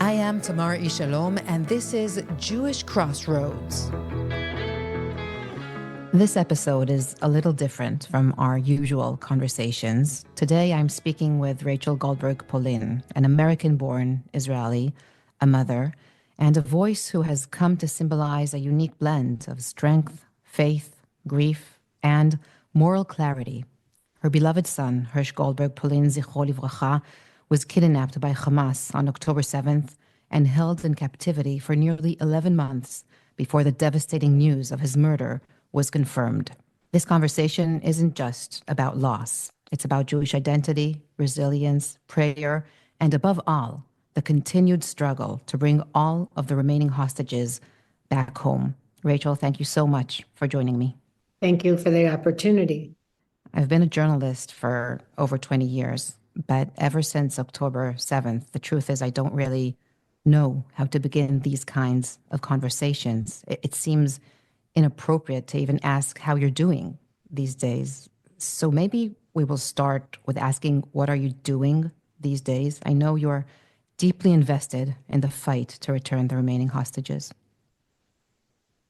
I am Tamar Ishalom, and this is Jewish Crossroads. This episode is a little different from our usual conversations. Today I'm speaking with Rachel Goldberg-Polin, an American-born Israeli, a mother, and a voice who has come to symbolize a unique blend of strength, faith, grief, and moral clarity. Her beloved son, Hersh Goldberg-Polin, Zichro Livracha, was kidnapped by Hamas on October 7th and held in captivity for nearly 11 months before the devastating news of his murder was confirmed. This conversation isn't just about loss. It's about Jewish identity, resilience, prayer, and above all, the continued struggle to bring all of the remaining hostages back home. Rachel, thank you so much for joining me. Thank you for the opportunity. I've been a journalist for over 20 years, but ever since October 7th, the truth is I don't really know how to begin these kinds of conversations. It seems inappropriate to even ask how you're doing these days. So maybe we will start with asking, what are you doing these days? I know you're deeply invested in the fight to return the remaining hostages.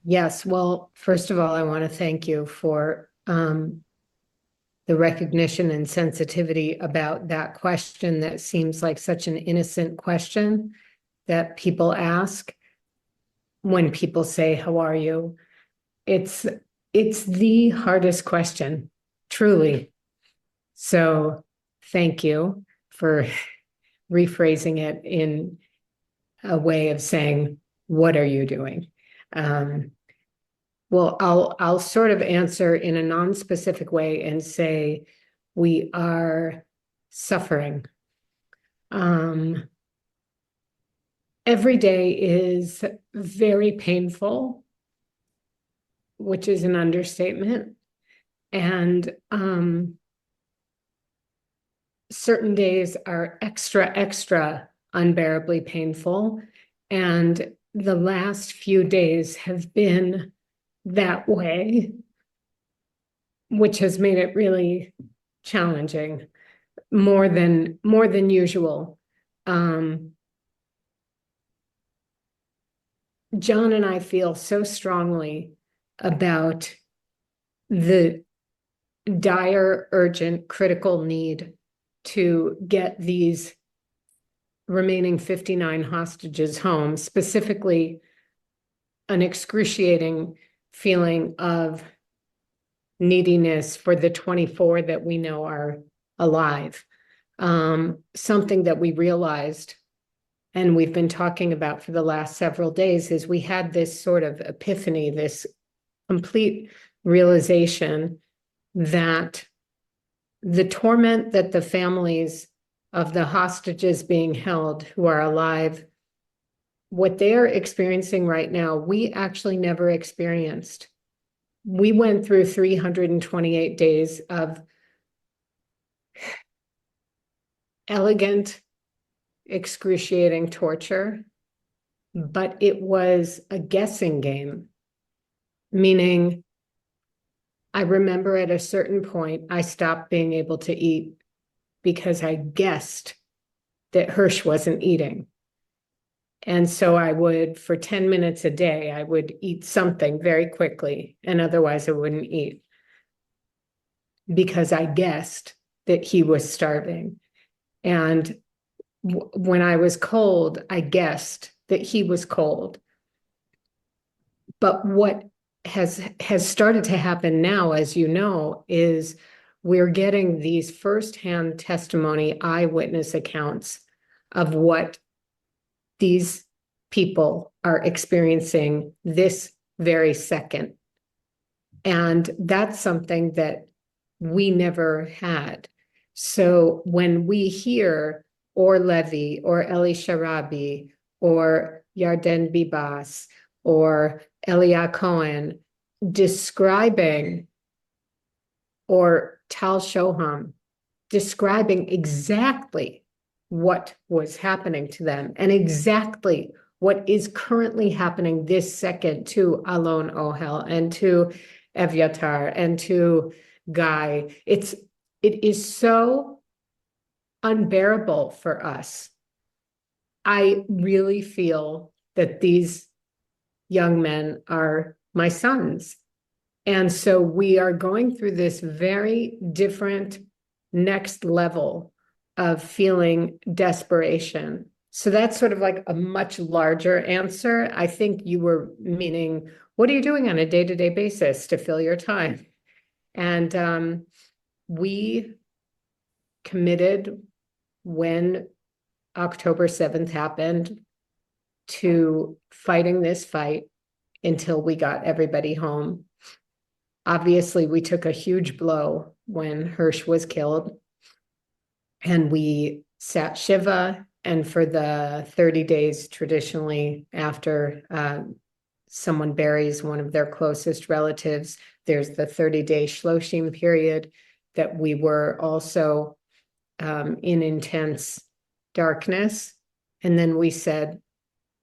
Yes, well, first of all, I want to thank you for the recognition and sensitivity about that question that seems like such an innocent question that people ask when people say, how are you? It's the hardest question, truly. So thank you for rephrasing it in a way of saying, what are you doing? Well, I'll sort of answer in a non-specific way and say we are suffering. Every day is very painful, which is an understatement. And certain days are extra unbearably painful. And the last few days have been that way, which has made it really challenging, more than usual. John and I feel so strongly about the dire, urgent, critical need to get these remaining 59 hostages home, specifically an excruciating feeling of neediness for the 24 that we know are alive. Something that we realized and we've been talking about for the last several days is we had this sort of epiphany, this complete realization that the torment that the families of the hostages being held who are alive, what they're experiencing right now, we actually never experienced. We went through 328 days of elegant, excruciating torture, but it was a guessing game, meaning I remember at a certain point, I stopped being able to eat because I guessed that Hersh wasn't eating. And so I would, for 10 minutes a day, I would eat something very quickly, and otherwise I wouldn't eat because I guessed that he was starving. And when I was cold, I guessed that he was cold. But what has started to happen now, as you know, is we're getting these firsthand testimony, eyewitness accounts of what these people are experiencing this very second. And that's something that we never had. So when we hear or Levi, or Eli Sharabi, or Yarden Bibas, or Elia Cohen describing, or Tal Shoham describing exactly what was happening to them and exactly what is currently happening this second to Alon Ohel and to Evyatar and to Guy. It is so unbearable for us I really feel that these young men are my sons. And so we are going through this very different next level of feeling desperation. So that's sort of like a much larger answer. I think you were meaning, what are you doing on a day-to-day basis to fill your time? And we committed when October 7th happened to fighting this fight until we got everybody home. Obviously, we took a huge blow when Hersh was killed, and we sat Shiva. And for the 30 days traditionally after someone buries one of their closest relatives, there's the 30-day shloshim period that we were also in intense darkness. And then we said,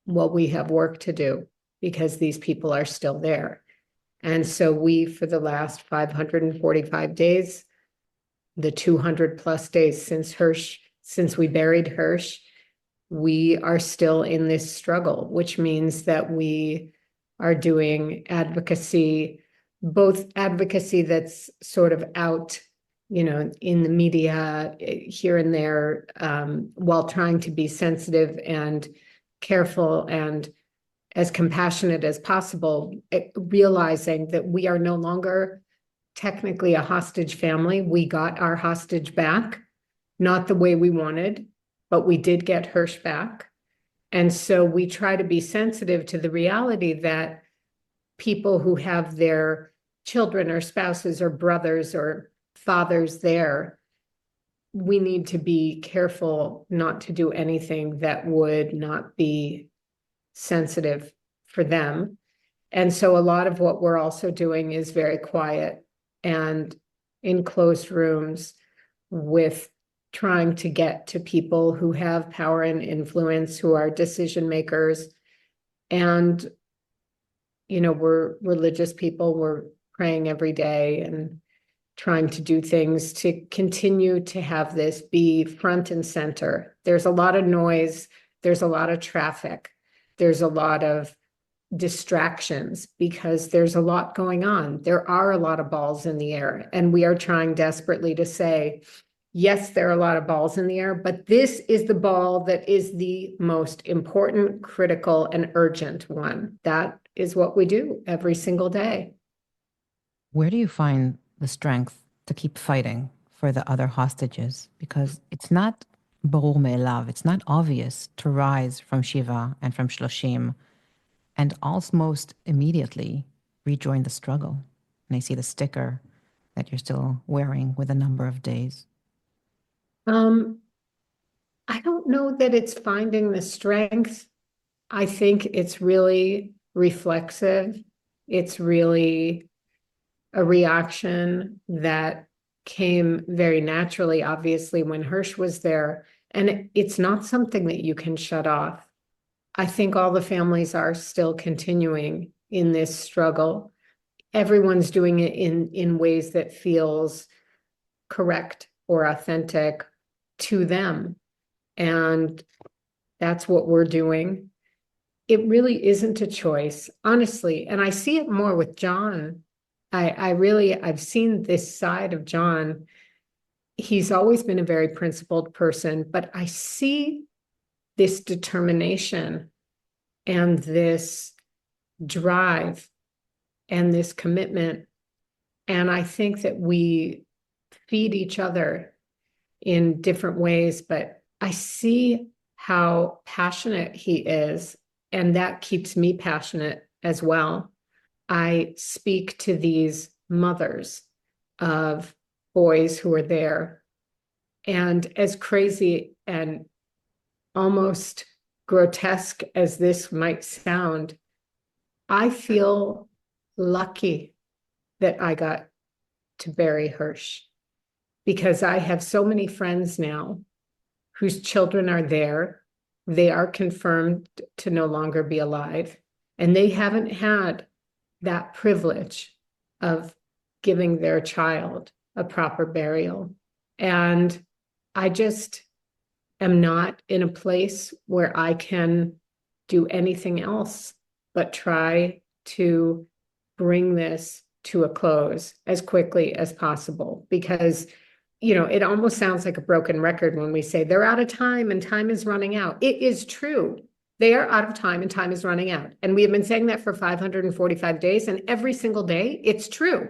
well, we have work to do because these people are still there. And so we, for the last 545 days, the 200 plus days since we buried Hersh, we are still in this struggle, which means that we are doing advocacy, both advocacy that's sort of out, in the media here and there, while trying to be sensitive and careful and as compassionate as possible, realizing that we are no longer technically a hostage family. We got our hostage back, not the way we wanted, but we did get Hersh back. And so we try to be sensitive to the reality that people who have their children or spouses or brothers or fathers there, we need to be careful not to do anything that would not be sensitive for them. And so a lot of what we're also doing is very quiet and in closed rooms with trying to get to people who have power and influence, who are decision makers. And, we're religious people, we're praying every day and trying to do things to continue to have this be front and center. There's a lot of noise, there's a lot of traffic, there's a lot of distractions because there's a lot going on. There are a lot of balls in the air, and we are trying desperately to say, yes, there are a lot of balls in the air, but this is the ball that is the most important, critical, and urgent one. That is what we do every single day. Where do you find the strength to keep fighting for the other hostages? Because it's not ברור מאליו, it's not obvious to rise from Shiva and from Shloshim and almost immediately rejoin the struggle. And I see the sticker that you're still wearing with a number of days. I don't know that it's finding the strength. I think it's really reflexive. It's really a reaction that came very naturally, obviously, when Hersh was there. And it's not something that you can shut off. I think all the families are still continuing in this struggle. Everyone's doing it in ways that feels correct or authentic to them. And that's what we're doing. It really isn't a choice, honestly. And I see it more with John. I've seen this side of John. He's always been a very principled person, but I see this determination and this drive and this commitment. And I think that we feed each other in different ways, but I see how passionate he is, and that keeps me passionate as well. I speak to these mothers of boys who are there, and as crazy and almost grotesque as this might sound, I feel lucky that I got to bury Hersh, because I have so many friends now whose children are there. They are confirmed to no longer be alive, and they haven't had that privilege of giving their child a proper burial. And I just am not in a place where I can do anything else but try to bring this to a close as quickly as possible. Because, it almost sounds like a broken record when we say they're out of time and time is running out. It is true. They are out of time and time is running out. And we have been saying that for 545 days, and every single day it's true.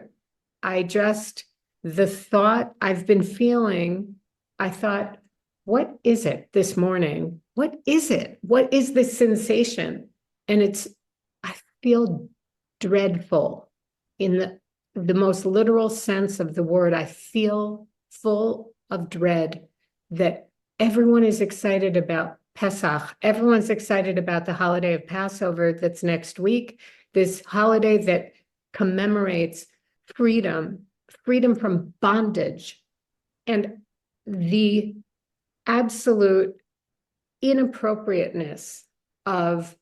The thought I've been feeling, I thought, what is it this morning? What is it? What is this sensation? And I feel dreadful in the most literal sense of the word. I feel full of dread that everyone is excited about Pesach. Everyone's excited about the holiday of Passover that's next week, this holiday that commemorates freedom from bondage, and the absolute inappropriateness of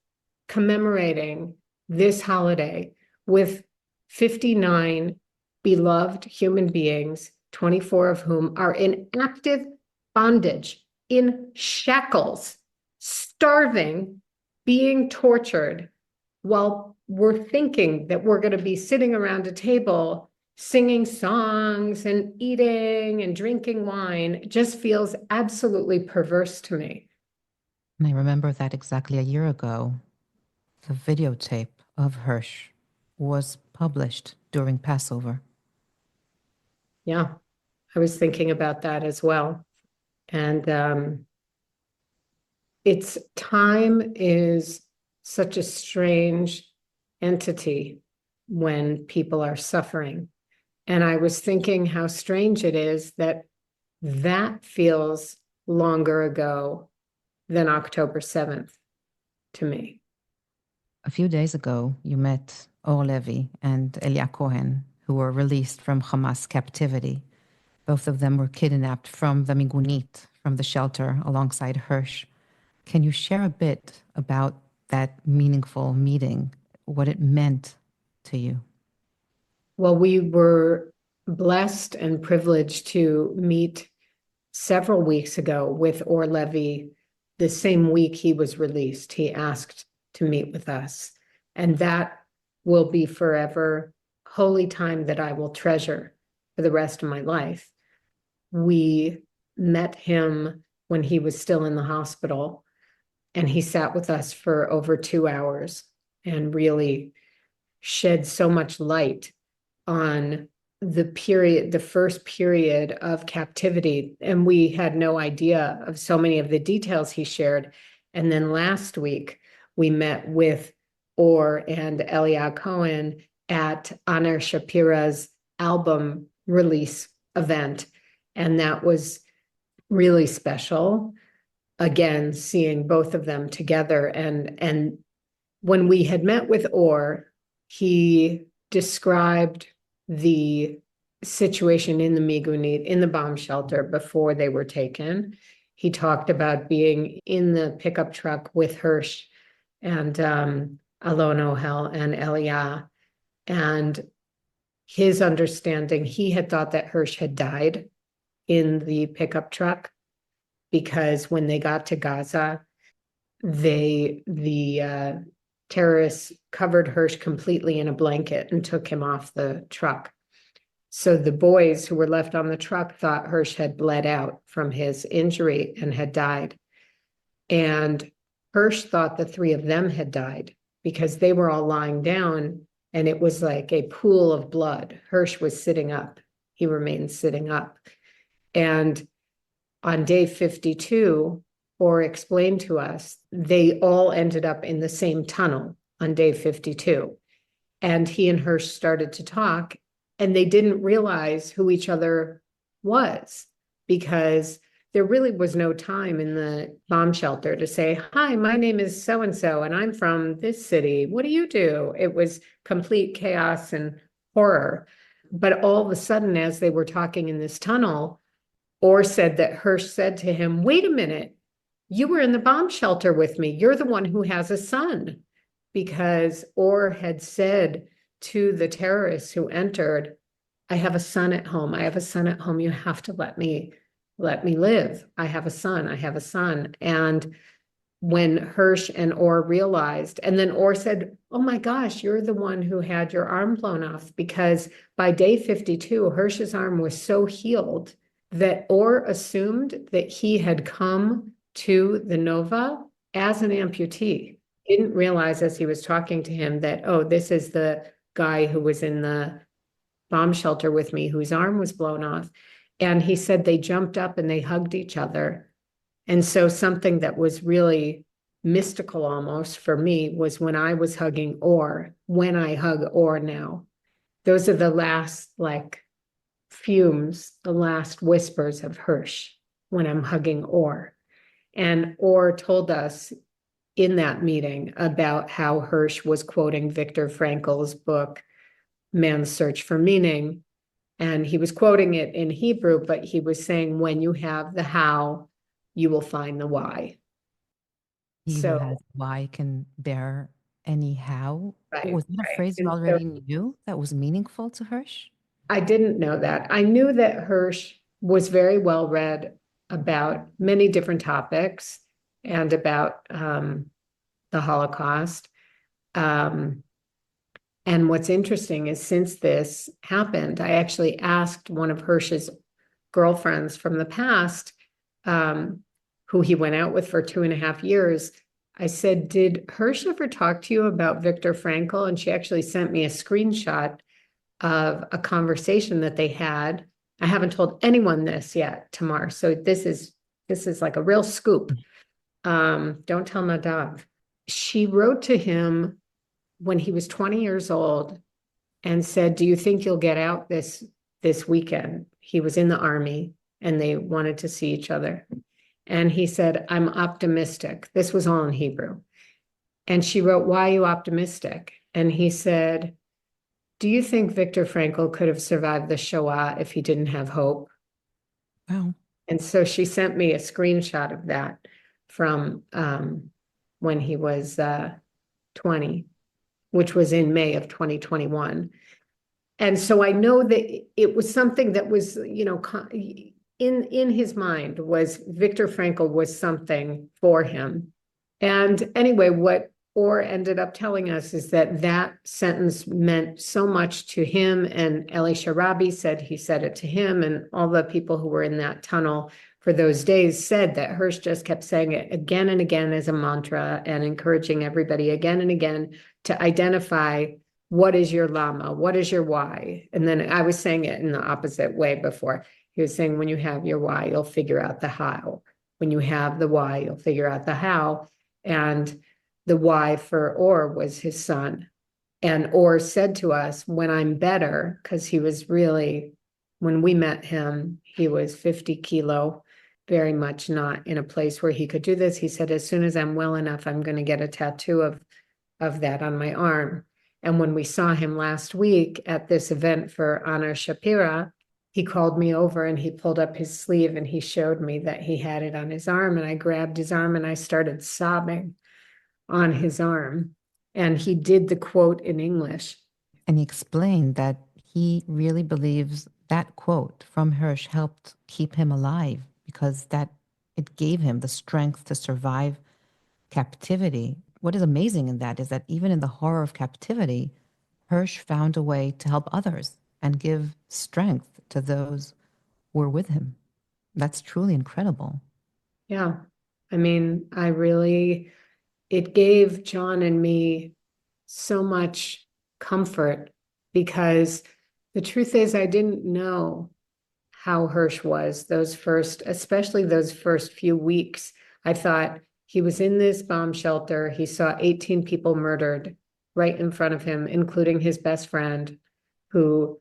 commemorating this holiday with 59 beloved human beings, 24 of whom are in active bondage, in shackles, starving, being tortured, while we're thinking that we're going to be sitting around a table singing songs and eating and drinking wine. Just feels absolutely perverse to me. And I remember that exactly a year ago, the videotape of Hersh was published during Passover. Yeah, I was thinking about that as well. And time is such a strange entity when people are suffering. And I was thinking how strange it is that feels longer ago than October 7th to me. A few days ago, you met Or Levy and Elia Cohen, who were released from Hamas captivity. Both of them were kidnapped from the Migunit, from the shelter alongside Hersh. Can you share a bit about that meaningful meeting, what it meant to you? Well, we were blessed and privileged to meet several weeks ago with Or Levy. The same week he was released, he asked to meet with us. And that will be forever holy time that I will treasure for the rest of my life. We met him when he was still in the hospital, and he sat with us for over 2 hours and really shed so much light on the first period of captivity. And we had no idea of so many of the details he shared. And then last week, we met with Or and Elia Cohen at Anna Shapira's album release event. And that was really special. Again, seeing both of them together. And when we had met with Or, he described the situation in the Migunit, in the bomb shelter before they were taken. He talked about being in the pickup truck with Hersh and Alon Ohel and Elia. And his understanding, he had thought that Hersh had died in the pickup truck because when they got to Gaza, the terrorists covered Hersh completely in a blanket and took him off the truck. So the boys who were left on the truck thought Hersh had bled out from his injury and had died. And Hersh thought the 3 of them had died because they were all lying down and it was like a pool of blood. Hersh was sitting up. He remained sitting up. And on day 52, Or explained to us, they all ended up in the same tunnel on day 52. And he and Hersh started to talk, and they didn't realize who each other was because there really was no time in the bomb shelter to say, hi, my name is so-and-so, and I'm from this city. What do you do? It was complete chaos and horror. But all of a sudden, as they were talking in this tunnel, Or said that Hersh said to him, wait a minute, you were in the bomb shelter with me. You're the one who has a son. Because Or had said to the terrorists who entered, I have a son at home. I have a son at home. You have to let me let me live. I have a son. I have a son. And when Hersh and Or realized, and then Or said, oh my gosh, you're the one who had your arm blown off, because by day 52, Hersh's arm was so healed that Or assumed that he had come to the Nova as an amputee. Didn't realize as he was talking to him that, oh, this is the guy who was in the bomb shelter with me, whose arm was blown off. And he said they jumped up and they hugged each other. And so something that was really mystical almost for me was when I was hugging Or, when I hug Or now, those are the last like fumes, the last whispers of Hersh when I'm hugging Or. And Or told us in that meeting about how Hersh was quoting Viktor Frankl's book, Man's Search for Meaning. And he was quoting it in Hebrew, but he was saying, when you have the how, you will find the why. He who has why can bear any how. Right, Was that a phrase you already knew that was meaningful to Hersh? I didn't know that. I knew that Hersh was very well read about many different topics and about the Holocaust. And what's interesting is since this happened, I actually asked one of Hersh's girlfriends from the past, who he went out with for 2.5 years. I said, did Hersh ever talk to you about Viktor Frankl? And she actually sent me a screenshot of a conversation that they had. I haven't told anyone this yet, Tamar. So this is like a real scoop. Don't tell Nadav. She wrote to him when he was 20 years old and said, do you think you'll get out this weekend? He was in the army and they wanted to see each other. And he said, I'm optimistic. This was all in Hebrew. And she wrote, why are you optimistic? And he said, do you think Viktor Frankl could have survived the Shoah if he didn't have hope? Wow. And so she sent me a screenshot of that from when he was 20, which was in May of 2021. And so I know that it was something that was, in his mind was Viktor Frankl was something for him. And anyway, what Or ended up telling us is that sentence meant so much to him, and Eli Sharabi said he said it to him, and all the people who were in that tunnel for those days said that Hersh just kept saying it again and again as a mantra and encouraging everybody again and again to identify what is your lama, what is your why. And then I was saying it in the opposite way before. He was saying, when you have your why, you'll figure out the how. When you have the why, you'll figure out the how. And the why for Or was his son. And Or said to us, when I'm better, because he was really, when we met him, he was 50 kilo, very much not in a place where he could do this. He said, as soon as I'm well enough, I'm going to get a tattoo of that on my arm. And when we saw him last week at this event for Honor Shapira, he called me over and he pulled up his sleeve and he showed me that he had it on his arm. And I grabbed his arm and I started sobbing on his arm. And he did the quote in English. And he explained that he really believes that quote from Hersh helped keep him alive, because that it gave him the strength to survive captivity. What is amazing in that is that even in the horror of captivity, Hersh found a way to help others and give strength to those who were with him. That's truly incredible. Yeah. I mean, it gave John and me so much comfort, because the truth is I didn't know how Hersh was especially those first few weeks. I thought he was in this bomb shelter. He saw 18 people murdered right in front of him, including his best friend, who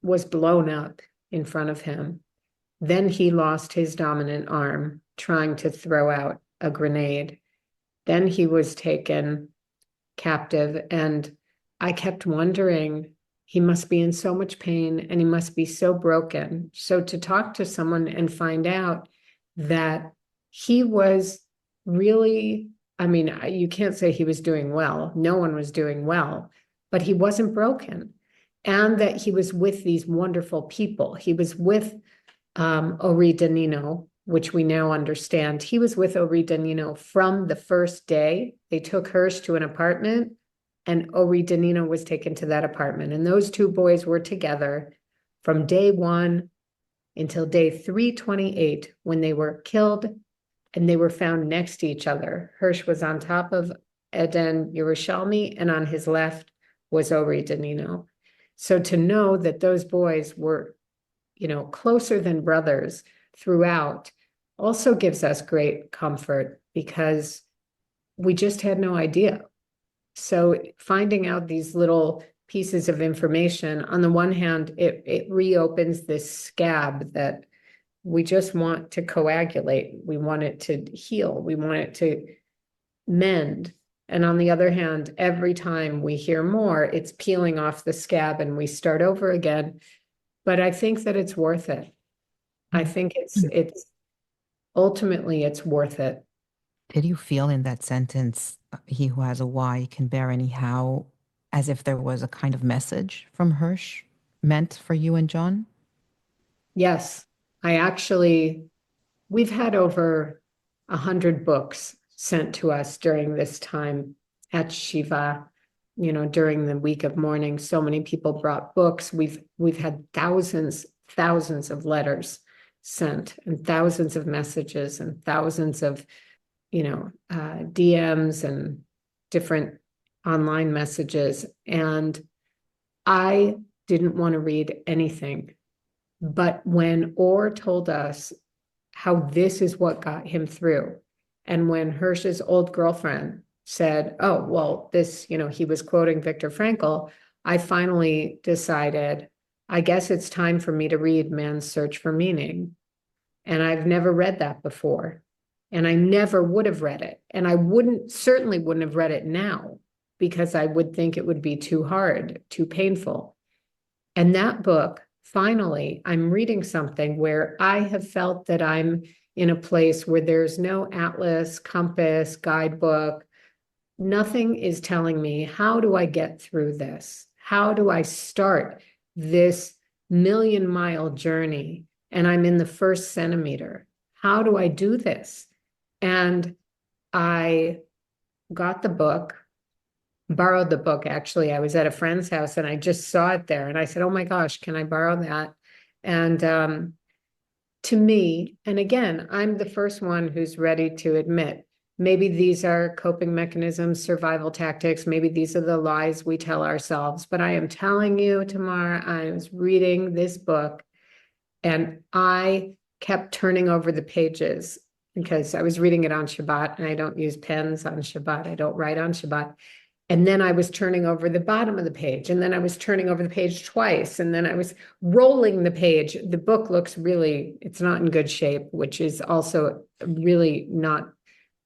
was blown up in front of him. Then he lost his dominant arm trying to throw out a grenade. Then he was taken captive, and I kept wondering, he must be in so much pain and he must be so broken. So to talk to someone and find out that he was really, I mean, you can't say he was doing well. No one was doing well, but he wasn't broken. And that he was with these wonderful people. He was with Ori Danino, which we now understand. He was with Ori Danino from the first day. They took Hersh to an apartment, and Ori Danino was taken to that apartment. And those two boys were together from day one until day 328, when they were killed and they were found next to each other. Hersh was on top of Eden Yerushalmi, and on his left was Ori Danino. So to know that those boys were, closer than brothers throughout also gives us great comfort, because we just had no idea. So finding out these little pieces of information, on the one hand, it reopens this scab that we just want to coagulate. We want it to heal. We want it to mend. And on the other hand, every time we hear more, it's peeling off the scab and we start over again. But I think that it's worth it. I think it's ultimately it's worth it. Did you feel in that sentence, he who has a why can bear anyhow, as if there was a kind of message from Hersh meant for you and John? Yes, we've had over 100 books sent to us during this time at Shiva, during the week of mourning. So many people brought books. We've had thousands of letters sent, and thousands of messages, and thousands of DMs and different online messages. And I didn't want to read anything. But when Orr told us how this is what got him through, and when Hersh's old girlfriend said, oh, well, this, he was quoting Viktor Frankl, I finally decided, I guess it's time for me to read Man's Search for Meaning. And I've never read that before. And I never would have read it. And I certainly wouldn't have read it now, because I would think it would be too hard, too painful. And that book, finally, I'm reading something where I have felt that I'm in a place where there's no atlas, compass, guidebook. Nothing is telling me, how do I get through this? How do I start this 1,000,000-mile journey? And I'm in the first centimeter. How do I do this? And I got the book, borrowed the book, actually. I was at a friend's house and I just saw it there. And I said, oh my gosh, can I borrow that? And to me, and again, I'm the first one who's ready to admit, maybe these are coping mechanisms, survival tactics. Maybe these are the lies we tell ourselves. But I am telling you, Tamar, I was reading this book and I kept turning over the pages, because I was reading it on Shabbat, and I don't use pens on Shabbat. I don't write on Shabbat. And then I was turning over the bottom of the page, and then I was turning over the page twice, and then I was rolling the page. The book looks it's not in good shape, which is also really not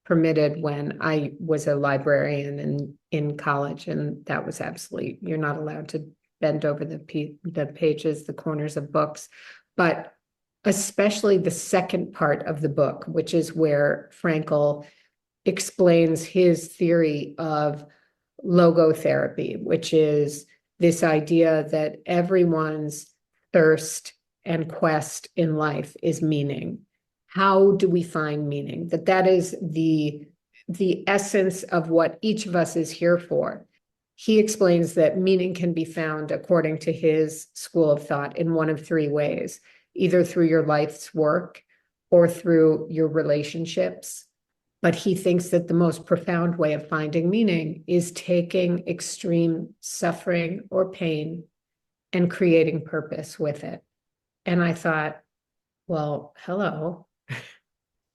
permitted when I was a librarian in college, and that was absolutely, you're not allowed to bend over the pages, the corners of books. But especially the second part of the book, which is where Frankl explains his theory of logotherapy, which is this idea that everyone's thirst and quest in life is meaning. How do we find meaning? That is the essence of what each of us is here for. He explains that meaning can be found, according to his school of thought, in one of three ways: either through your life's work or through your relationships. But he thinks that the most profound way of finding meaning is taking extreme suffering or pain and creating purpose with it. And I thought, well, hello.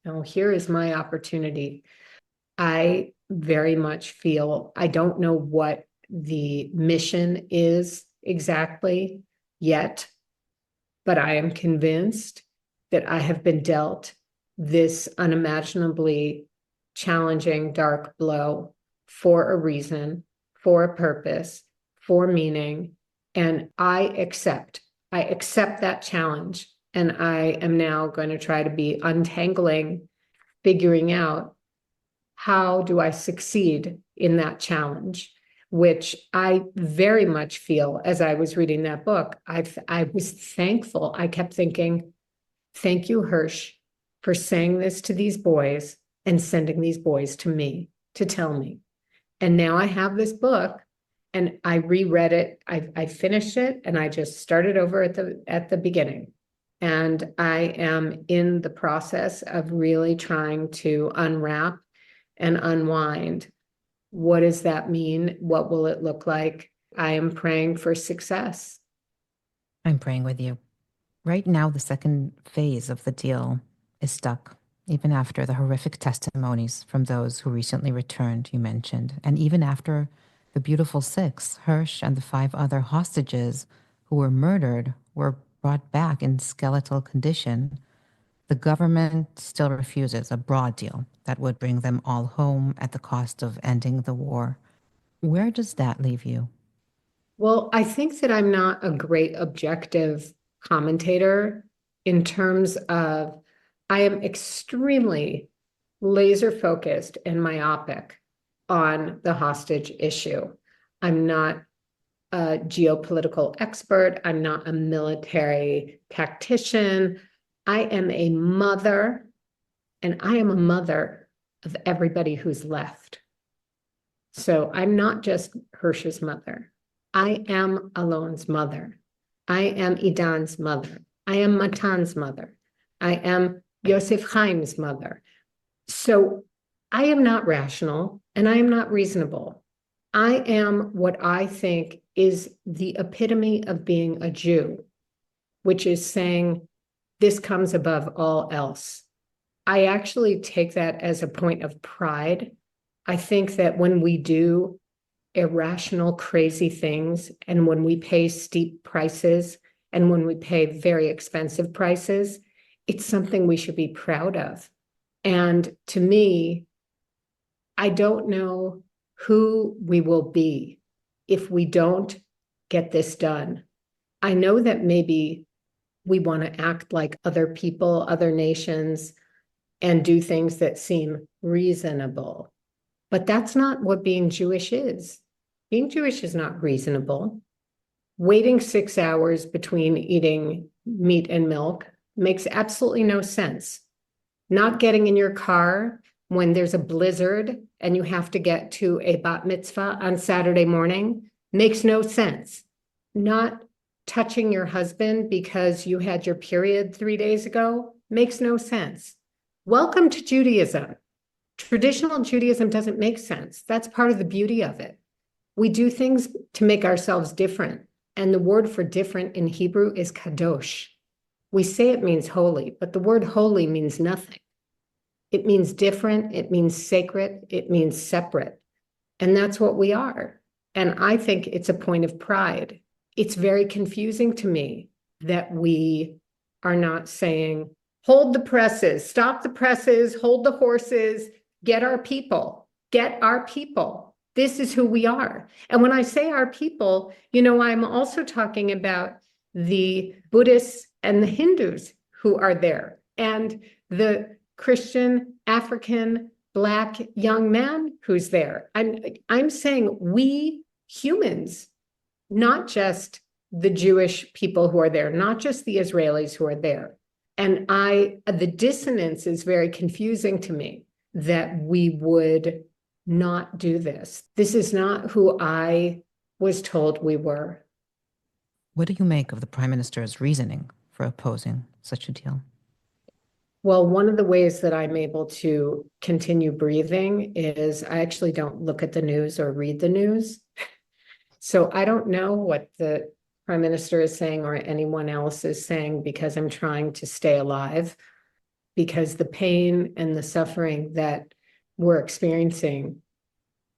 Now, here is my opportunity. I very much feel, I don't know what the mission is exactly yet, but I am convinced that I have been dealt this unimaginably challenging, dark blow for a reason, for a purpose, for meaning. And I accept that challenge. And I am now going to try to be untangling, figuring out, how do I succeed in that challenge? Which I very much feel, as I was reading that book, I was thankful. I kept thinking, Thank you, Hersh, for saying this to these boys and sending these boys to me to tell me. And now I have this book and I reread it. I finished it and I just started over at the beginning. And I am in the process of really trying to unwrap and unwind. What does that mean? What will it look like? I am praying for success. I'm praying with you. Right now, the second phase of the deal is stuck, even after the horrific testimonies from those who recently returned, you mentioned, and even after the beautiful 6, Hersh and the 5 other hostages who were murdered, were brought back in skeletal condition. The government still refuses a broad deal that would bring them all home at the cost of ending the war. Where does that leave you? Well, I think that I'm not a great objective commentator in terms of I am extremely laser focused and myopic on the hostage issue. I'm not a geopolitical expert. I'm not a military tactician. I am a mother, and I am a mother of everybody who's left. So I'm not just Hersh's mother. I am Alon's mother. I am Idan's mother. I am Matan's mother. I am Yosef Chaim's mother. So I am not rational and I am not reasonable. I am what I think is the epitome of being a Jew, which is saying this comes above all else. I actually take that as a point of pride. I think that when we do irrational, crazy things, and when we pay steep prices, and when we pay very expensive prices, it's something we should be proud of. And to me, I don't know who we will be if we don't get this done. I know that maybe we want to act like other people, other nations, and do things that seem reasonable. But that's not what being Jewish is. Being Jewish is not reasonable. Waiting 6 hours between eating meat and milk makes absolutely no sense. Not getting in your car when there's a blizzard and you have to get to a bat mitzvah on Saturday morning makes no sense. Not touching your husband because you had your period 3 days ago makes no sense. Welcome to Judaism. Traditional Judaism doesn't make sense. That's part of the beauty of it. We do things to make ourselves different. And the word for different in Hebrew is kadosh. We say it means holy, but the word holy means nothing. It means different, it means sacred, it means separate. And that's what we are. And I think it's a point of pride. It's very confusing to me that we are not saying, hold the presses, stop the presses, hold the horses, get our people, get our people. This is who we are. And when I say our people, I'm also talking about the Buddhists and the Hindus who are there, and the Christian, African, Black young man who's there. I'm saying we humans, not just the Jewish people who are there, not just the Israelis who are there. And the dissonance is very confusing to me that we would not do this. This is not who I was told we were. What do you make of the Prime Minister's reasoning for opposing such a deal? Well, one of the ways that I'm able to continue breathing is I actually don't look at the news or read the news. So I don't know what the Prime Minister is saying or anyone else is saying because I'm trying to stay alive, because the pain and the suffering that we're experiencing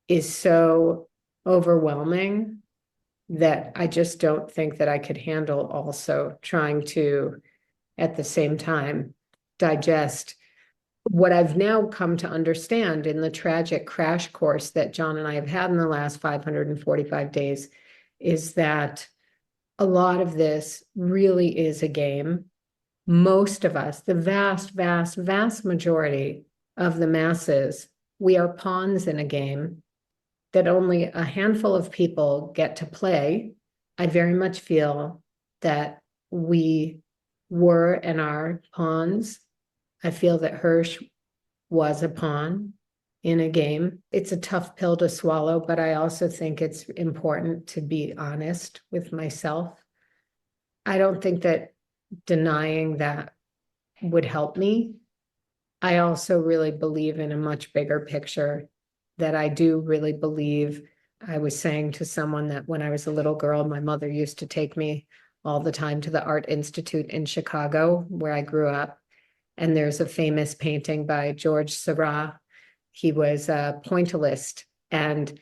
is so overwhelming that I just don't think that I could handle also trying to, at the same time, digest what I've now come to understand in the tragic crash course that John and I have had in the last 545 days is that a lot of this really is a game. Most of us, the vast, vast, vast majority of the masses, we are pawns in a game that only a handful of people get to play. I very much feel that we were and are pawns. I feel that Hersh was a pawn in a game. It's a tough pill to swallow, but I also think it's important to be honest with myself. I don't think that denying that would help me. I also really believe in a much bigger picture, that I do really believe. I was saying to someone that when I was a little girl, my mother used to take me all the time to the Art Institute in Chicago, where I grew up. And there's a famous painting by George Seurat. He was a pointillist, and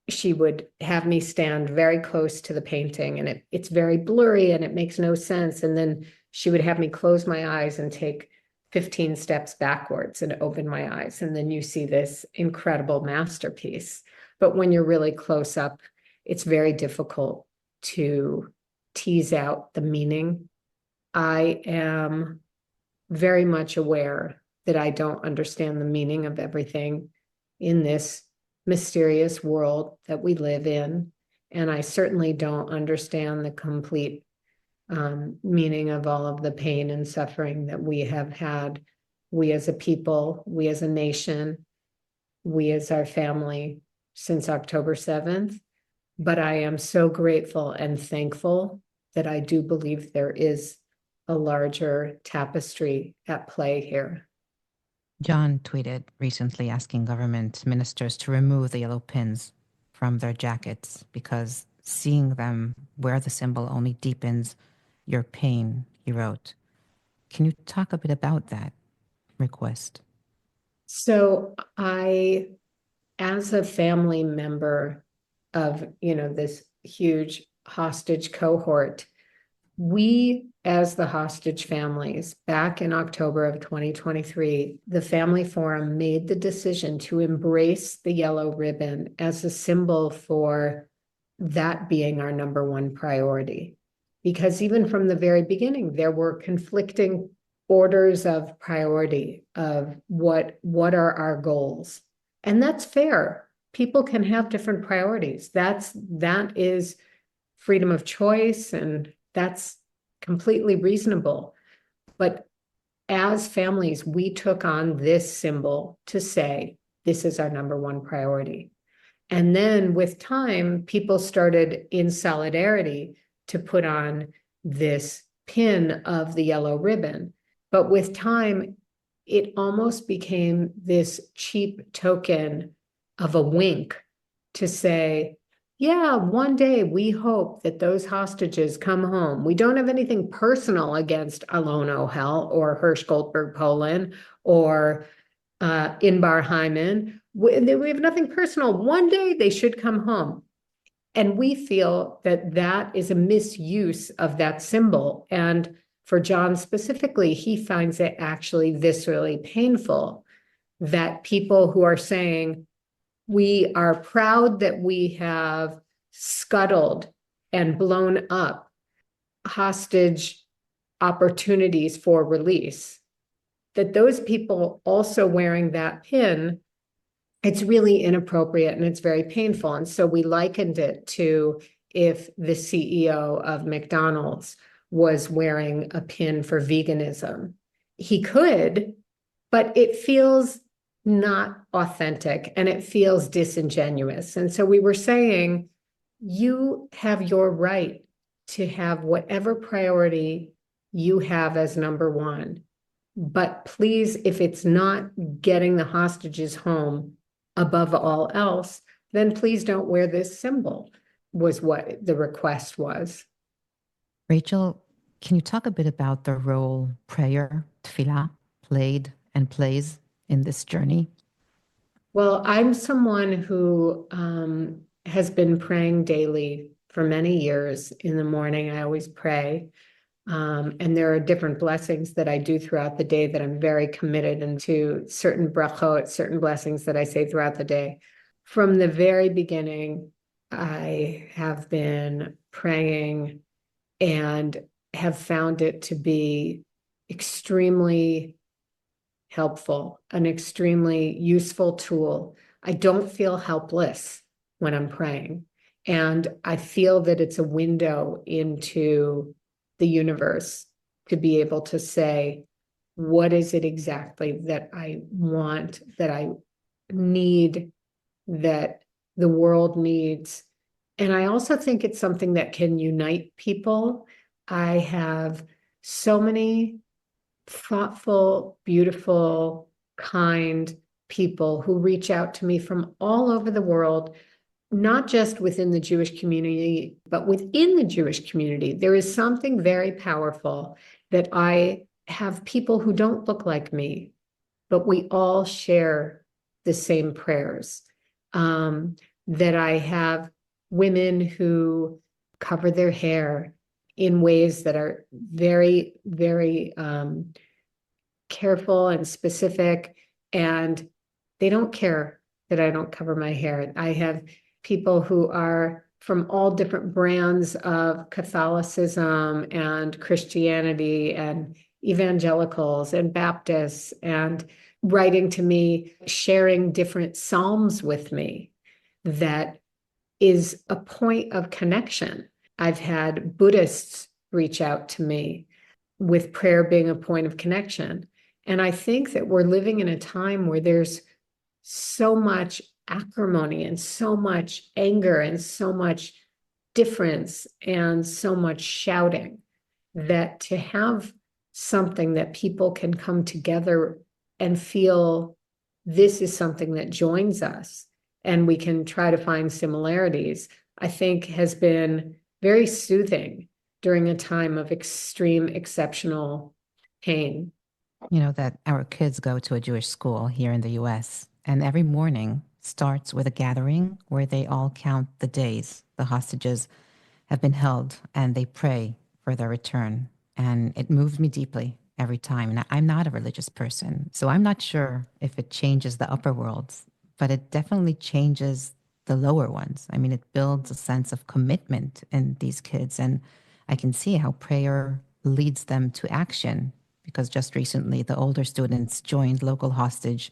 she would have me stand very close to the painting, and it's very blurry and it makes no sense. And then she would have me close my eyes and take 15 steps backwards and open my eyes. And then you see this incredible masterpiece. But when you're really close up, it's very difficult to tease out the meaning. I am very much aware that I don't understand the meaning of everything in this mysterious world that we live in. And I certainly don't understand the complete meaning of all of the pain and suffering that we have had, we as a people, we as a nation, we as our family, since October 7th. But I am so grateful and thankful that I do believe there is a larger tapestry at play here. John tweeted recently asking government ministers to remove the yellow pins from their jackets because seeing them wear the symbol only deepens your pain, he wrote. Can you talk a bit about that request? So I, as a family member of, this huge hostage cohort, we, as the hostage families, back in October of 2023, the Family Forum made the decision to embrace the yellow ribbon as a symbol for that being our number one priority. Because even from the very beginning, there were conflicting orders of priority of what are our goals. And that's fair. People can have different priorities. That is freedom of choice, and that's completely reasonable. But as families, we took on this symbol to say, this is our number one priority. And then with time, people started in solidarity to put on this pin of the yellow ribbon. But with time, it almost became this cheap token of a wink to say, yeah, one day we hope that those hostages come home. We don't have anything personal against Alon Ohel or Hersh Goldberg-Polin or Inbar Hyman. We have nothing personal. One day they should come home. And we feel that that is a misuse of that symbol. And for John specifically, he finds it actually viscerally painful that people who are saying, we are proud that we have scuttled and blown up hostage opportunities for release, that those people also wearing that pin, it's really inappropriate and it's very painful. And so we likened it to if the CEO of McDonald's was wearing a pin for veganism. He could, but it feels not authentic and it feels disingenuous. And so we were saying, you have your right to have whatever priority you have as number one. But please, if it's not getting the hostages home above all else, then please don't wear this symbol, was what the request was. Rachel, can you talk a bit about the role prayer, tefillah, played and plays in this journey? Well, I'm someone who has been praying daily for many years. In the morning, I always pray. And there are different blessings that I do throughout the day that I'm very committed into, certain brachot, certain blessings that I say throughout the day. From the very beginning, I have been praying and have found it to be extremely helpful, an extremely useful tool. I don't feel helpless when I'm praying. And I feel that it's a window into the universe. to be able to say, what is it exactly that I want, that I need, that the world needs? And I also think it's something that can unite people. I have so many thoughtful, beautiful, kind people who reach out to me from all over the world, not just within the Jewish community, but within the Jewish community. There is something very powerful that I have people who don't look like me, but we all share the same prayers. That I have women who cover their hair in ways that are very, very careful and specific, and they don't care that I don't cover my hair. I have people who are from all different brands of Catholicism and Christianity and evangelicals and Baptists, and writing to me, sharing different Psalms with me. That is a point of connection. I've had Buddhists reach out to me with prayer being a point of connection. And I think that we're living in a time where there's so much acrimony and so much anger and so much difference and so much shouting, that to have something that people can come together and feel this is something that joins us and we can try to find similarities, I think has been very soothing during a time of extreme, exceptional pain. You know that our kids go to a Jewish school here in the US, and every morning starts with a gathering where they all count the days the hostages have been held and they pray for their return. And it moves me deeply every time. And I'm not a religious person, so I'm not sure if it changes the upper worlds, but it definitely changes the lower ones. I mean, it builds a sense of commitment in these kids. And I can see how prayer leads them to action, because just recently the older students joined local hostage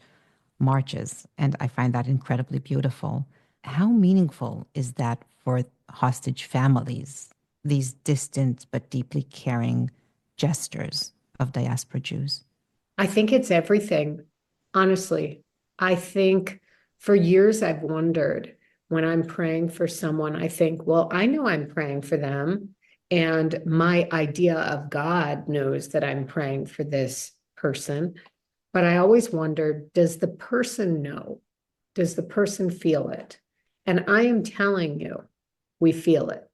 marches, and I find that incredibly beautiful. How meaningful is that for hostage families, these distant but deeply caring gestures of diaspora Jews? I think it's everything, honestly. I think for years I've wondered, when I'm praying for someone, I think, well, I know I'm praying for them, and my idea of God knows that I'm praying for this person. But I always wondered, does the person know? Does the person feel it? And I am telling you, we feel it.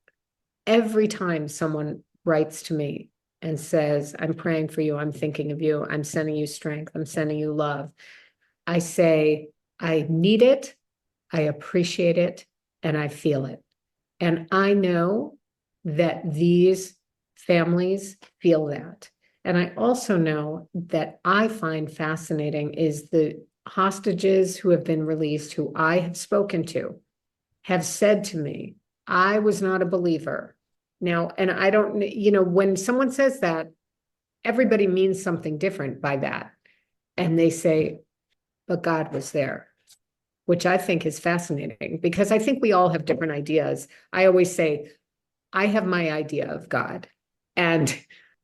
Every time someone writes to me and says, I'm praying for you, I'm thinking of you, I'm sending you strength, I'm sending you love, I say, I need it, I appreciate it, and I feel it. And I know that these families feel that. And I also know that I find fascinating is the hostages who have been released, who I have spoken to, have said to me, I was not a believer. Now, and I don't, when someone says that, everybody means something different by that. And they say, but God was there, which I think is fascinating, because I think we all have different ideas. I always say, I have my idea of God. And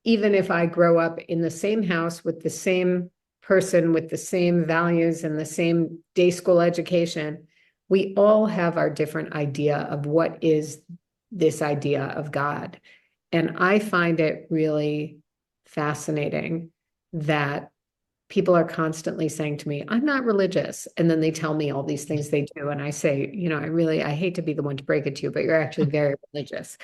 even if I grow up in the same house with the same person, with the same values and the same day school education, we all have our different idea of what is this idea of God. And I find it really fascinating that people are constantly saying to me, I'm not religious. And then they tell me all these things they do. And I say, I hate to be the one to break it to you, but you're actually very religious.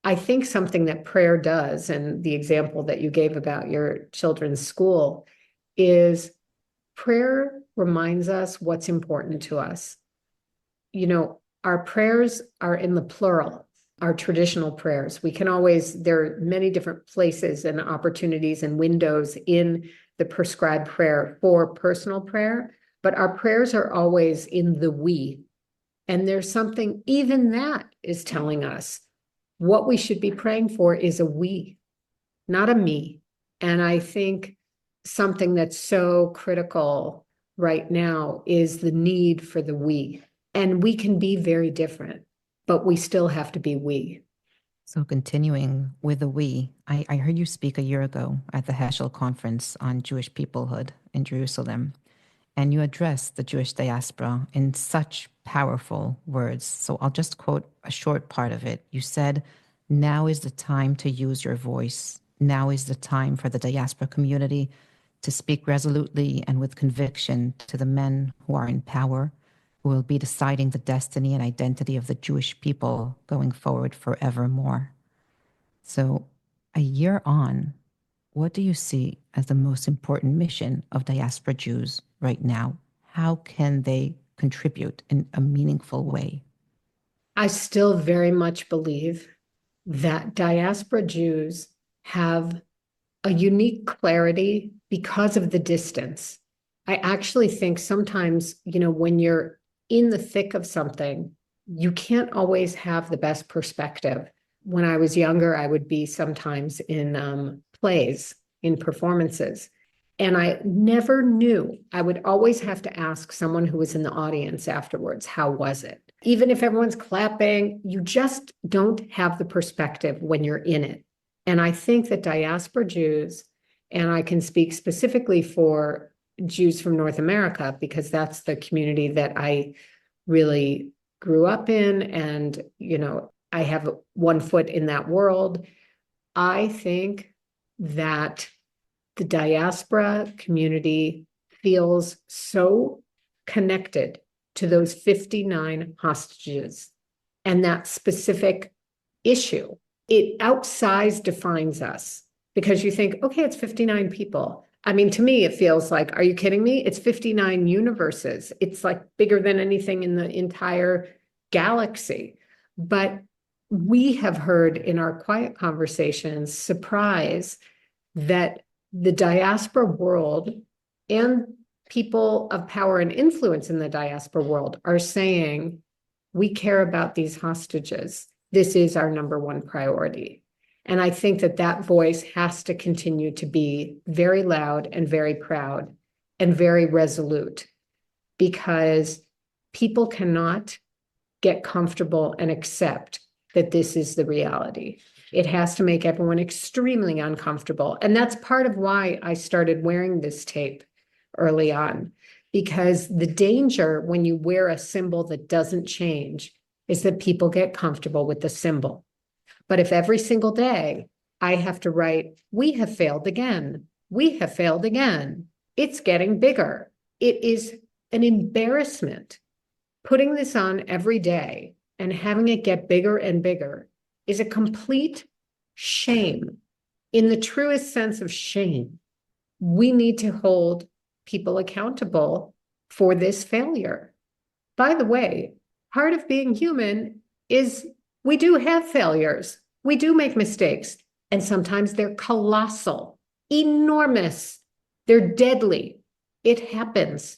I think something that prayer does, and the example that you gave about your children's school, is prayer reminds us what's important to us. Our prayers are in the plural, our traditional prayers. There are many different places and opportunities and windows in the prescribed prayer for personal prayer, but our prayers are always in the we. And there's something, even that is telling us what we should be praying for is a we, not a me. And I think something that's so critical right now is the need for the we. And we can be very different, but we still have to be we. So continuing with the we, I heard you speak a year ago at the Heschel Conference on Jewish Peoplehood in Jerusalem, and you addressed the Jewish diaspora in such powerful words. So I'll just quote a short part of it. You said, "Now is the time to use your voice. Now is the time for the diaspora community to speak resolutely and with conviction to the men who are in power, who will be deciding the destiny and identity of the Jewish people going forward forevermore." So, a year on, what do you see as the most important mission of diaspora Jews right now? How can they contribute in a meaningful way? I still very much believe that diaspora Jews have a unique clarity because of the distance. I actually think sometimes, when you're in the thick of something, you can't always have the best perspective. When I was younger, I would be sometimes in plays, in performances, and I never knew. I would always have to ask someone who was in the audience afterwards, how was it? Even if everyone's clapping, you just don't have the perspective when you're in it. And I think that diaspora Jews, and I can speak specifically for Jews from North America, because that's the community that I really grew up in. And, I have one foot in that world. I think that the diaspora community feels so connected to those 59 hostages and that specific issue. It outsized defines us because you think, okay, it's 59 people. I mean, to me, it feels like, are you kidding me? It's 59 universes. It's like bigger than anything in the entire galaxy. But we have heard in our quiet conversations, surprise, that the diaspora world and people of power and influence in the diaspora world are saying, we care about these hostages. This is our number one priority. And I think that that voice has to continue to be very loud and very proud and very resolute, because people cannot get comfortable and accept that this is the reality. It has to make everyone extremely uncomfortable. And that's part of why I started wearing this tape early on, because the danger when you wear a symbol that doesn't change is that people get comfortable with the symbol. But if every single day I have to write, we have failed again, we have failed again, it's getting bigger. It is an embarrassment. Putting this on every day and having it get bigger and bigger is a complete shame. In the truest sense of shame, we need to hold people accountable for this failure. By the way, part of being human is we do have failures. We do make mistakes, and sometimes they're colossal, enormous. They're deadly. It happens.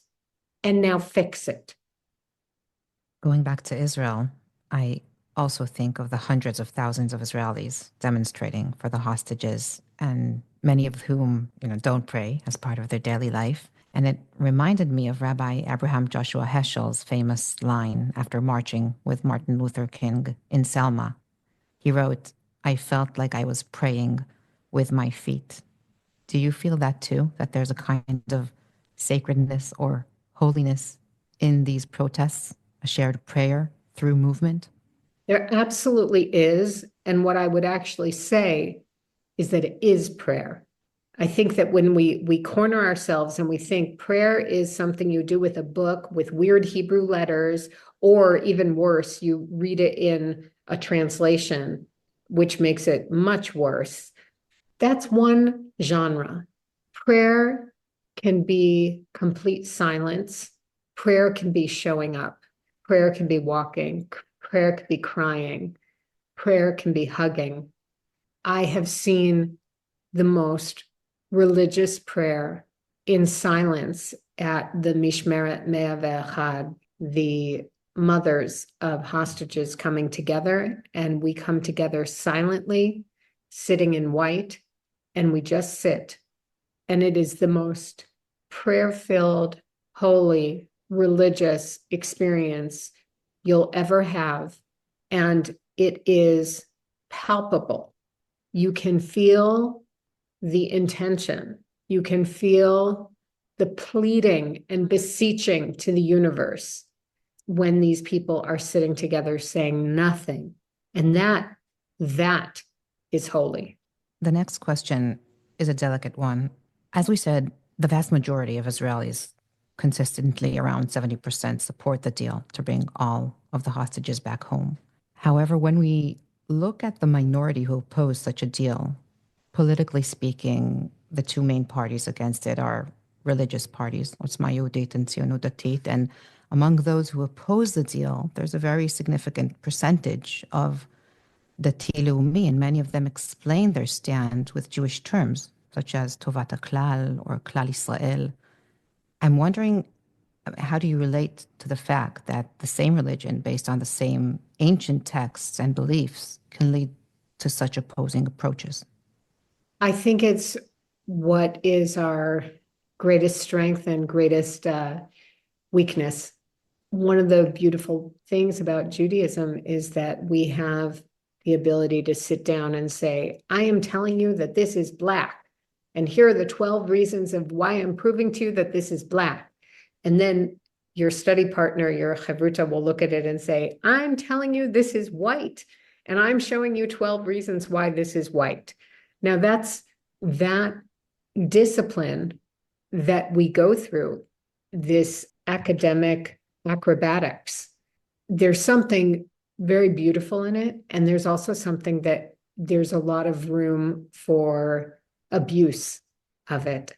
And now fix it. Going back to Israel, I also think of the hundreds of thousands of Israelis demonstrating for the hostages, and many of whom, don't pray as part of their daily life. And it reminded me of Rabbi Abraham Joshua Heschel's famous line after marching with Martin Luther King in Selma. He wrote, "I felt like I was praying with my feet." Do you feel that too? That there's a kind of sacredness or holiness in these protests, a shared prayer through movement? There absolutely is. And what I would actually say is that it is prayer. I think that when we corner ourselves and we think prayer is something you do with a book with weird Hebrew letters, or even worse, you read it in a translation, which makes it much worse. That's one genre. Prayer can be complete silence. Prayer can be showing up. Prayer can be walking. Prayer can be crying. Prayer can be hugging. I have seen the most religious prayer in silence at the Mishmeret 101, the mothers of hostages coming together, and we come together silently, sitting in white, and we just sit. And it is the most prayer-filled, holy, religious experience you'll ever have. And it is palpable. You can feel the intention. You can feel the pleading and beseeching to the universe when these people are sitting together saying nothing. And that is holy. The next question is a delicate one. As we said, the vast majority of Israelis, consistently around 70%, support the deal to bring all of the hostages back home. However, when we look at the minority who oppose such a deal, politically speaking, the two main parties against it are religious parties, Yehudit and Tzionut Datit, and among those who oppose the deal, there's a very significant percentage of Dati Leumi, and many of them explain their stand with Jewish terms, such as Tovat HaKlal or Klal Yisrael. I'm wondering, how do you relate to the fact that the same religion, based on the same ancient texts and beliefs, can lead to such opposing approaches? I think it's what is our greatest strength and greatest weakness. One of the beautiful things about Judaism is that we have the ability to sit down and say, I am telling you that this is black. And here are the 12 reasons of why I'm proving to you that this is black. And then your study partner, your chavruta, will look at it and say, I'm telling you this is white. And I'm showing you 12 reasons why this is white. Now that's that discipline that we go through, this academic acrobatics. There's something very beautiful in it. And there's also something that there's a lot of room for abuse of it.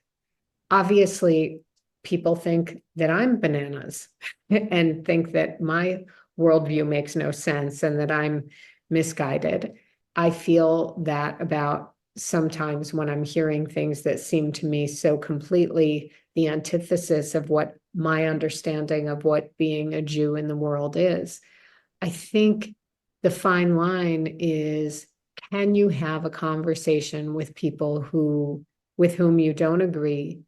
Obviously, people think that I'm bananas and think that my worldview makes no sense and that I'm misguided. I feel that about sometimes when I'm hearing things that seem to me so completely the antithesis of what my understanding of what being a Jew in the world is. I think the fine line is, can you have a conversation with people with whom you don't agree,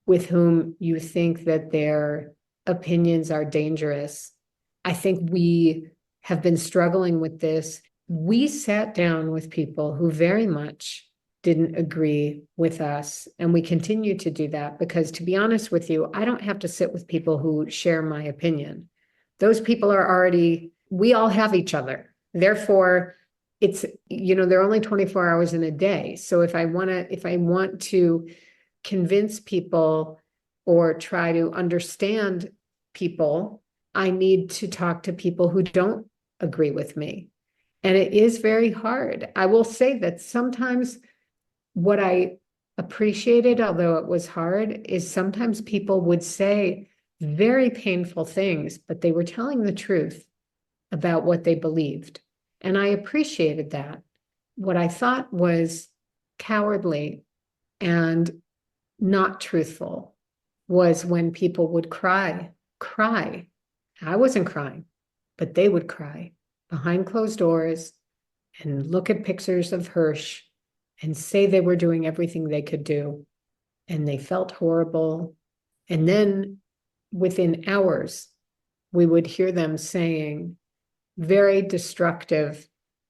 with whom you think that their opinions are dangerous? I think we have been struggling with this. We sat down with people who very much didn't agree with us, and we continue to do that because, to be honest with you, I don't have to sit with people who share my opinion. Those people are already, we all have each other. Therefore, it's, there are only 24 hours in a day. So if I want to convince people or try to understand people, I need to talk to people who don't agree with me. And it is very hard. I will say that sometimes what I appreciated, although it was hard, is sometimes people would say very painful things, but they were telling the truth about what they believed. And I appreciated that. What I thought was cowardly and not truthful was when people would cry. I wasn't crying, but they would cry behind closed doors and look at pictures of Hersh and say they were doing everything they could do. And they felt horrible. And then within hours, we would hear them saying very destructive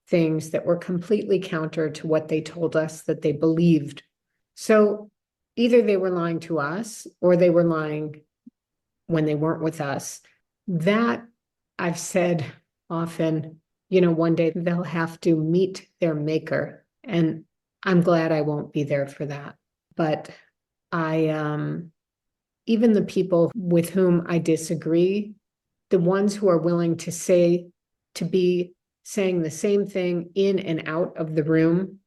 things that were completely counter to what they told us that they believed. So either they were lying to us or they were lying when they weren't with us. That, I've said often, one day they'll have to meet their maker. And I'm glad I won't be there for that. But even the people with whom I disagree, the ones who are willing to be saying the same thing in and out of the room,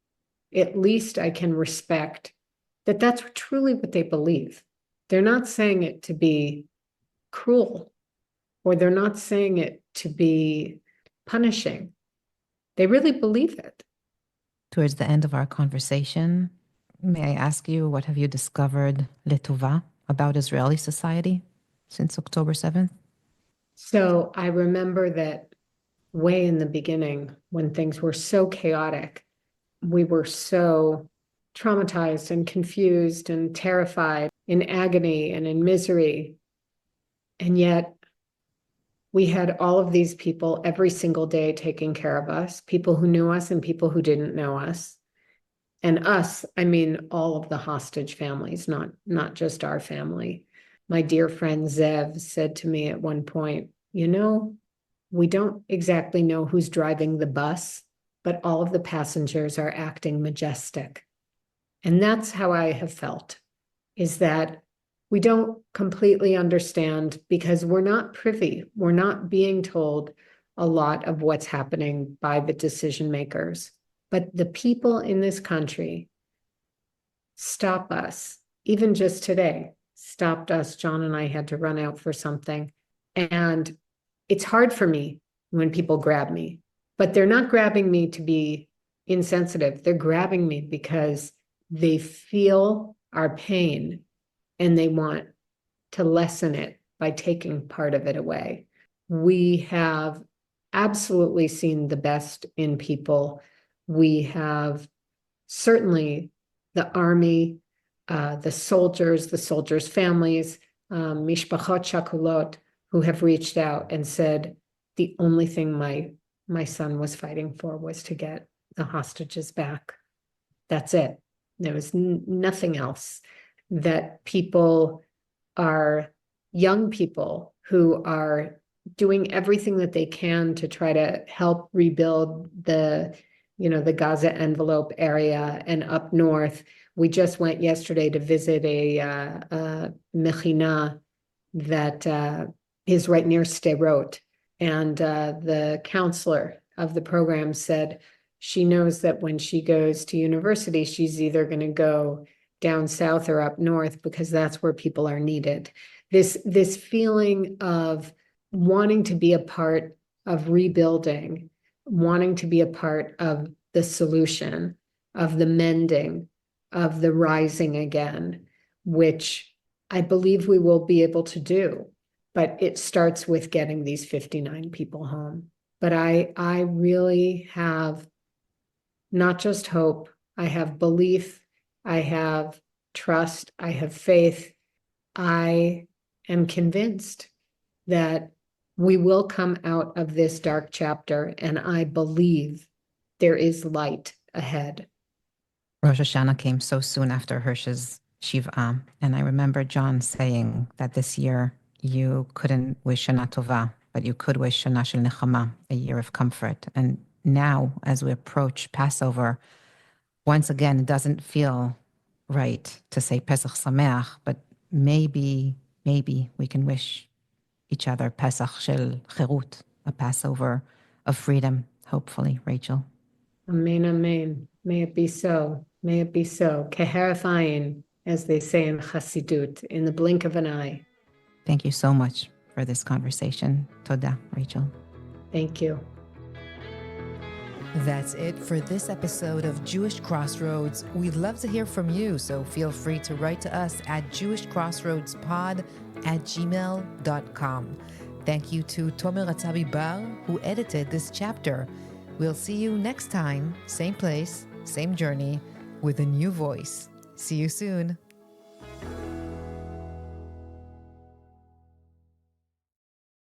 at least I can respect that that's truly what they believe. They're not saying it to be cruel, or they're not saying it to be punishing. They really believe it. Towards the end of our conversation, may I ask you, what have you discovered letova about Israeli society since October 7th? So I remember that way in the beginning, when things were so chaotic, we were so traumatized and confused and terrified, in agony and in misery. And yet we had all of these people every single day taking care of us, people who knew us and people who didn't know us. And us, I mean, all of the hostage families, not just our family. My dear friend Zev said to me at one point, we don't exactly know who's driving the bus, but all of the passengers are acting majestic. And that's how I have felt, is that we don't completely understand because we're not privy. We're not being told a lot of what's happening by the decision makers. But the people in this country stop us, even just today, stopped us. John and I had to run out for something. And it's hard for me when people grab me, but they're not grabbing me to be insensitive. They're grabbing me because they feel our pain and they want to lessen it by taking part of it away. We have absolutely seen the best in people. We have certainly the army, the soldiers' families, mishpachot shakulot, who have reached out and said, the only thing my son was fighting for was to get the hostages back. That's it. There was nothing else. That people are young people who are doing everything that they can to try to help rebuild the Gaza envelope area and up north. We just went yesterday to visit a mechina that is right near Sderot. And the counselor of the program said she knows that when she goes to university, she's either going to go down south or up north because that's where people are needed. This feeling of wanting to be a part of rebuilding, wanting to be a part of the solution, of the mending, of the rising again, which I believe we will be able to do. But it starts with getting these 59 people home. But I really have not just hope, I have belief, I have trust, I have faith. I am convinced that we will come out of this dark chapter, and I believe there is light ahead. Rosh Hashanah came so soon after Hersh's Shiv'ah, and I remember John saying that this year you couldn't wish Shana Tova, but you could wish Shana Shel Nechama, a year of comfort. And now, as we approach Passover, once again, it doesn't feel right to say Pesach Sameach, but maybe we can wish each other Pesach Shel Cherut, a Passover of freedom, hopefully, Rachel. Amen, amen. May it be so. May it be so. Keharef ayin, as they say in Chassidut, in the blink of an eye. Thank you so much for this conversation. Toda, Rachel. Thank you. That's it for this episode of Jewish Crossroads. We'd love to hear from you, so feel free to write to us at jewishcrossroadspod@gmail.com. Thank you to Tomer Atzabi Bar, who edited this chapter. We'll see you next time, same place, same journey, with a new voice. See you soon.